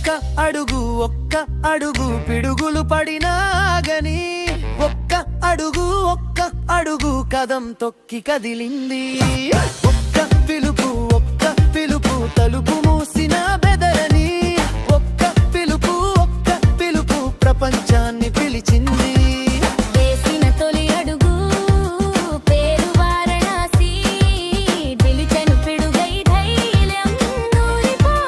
ఒక్క అడుగు పిడుగులు పడినాగని ఒక్క అడుగు కదం తొక్కి కదిలింది ఒక్క పిలుపు తలుపు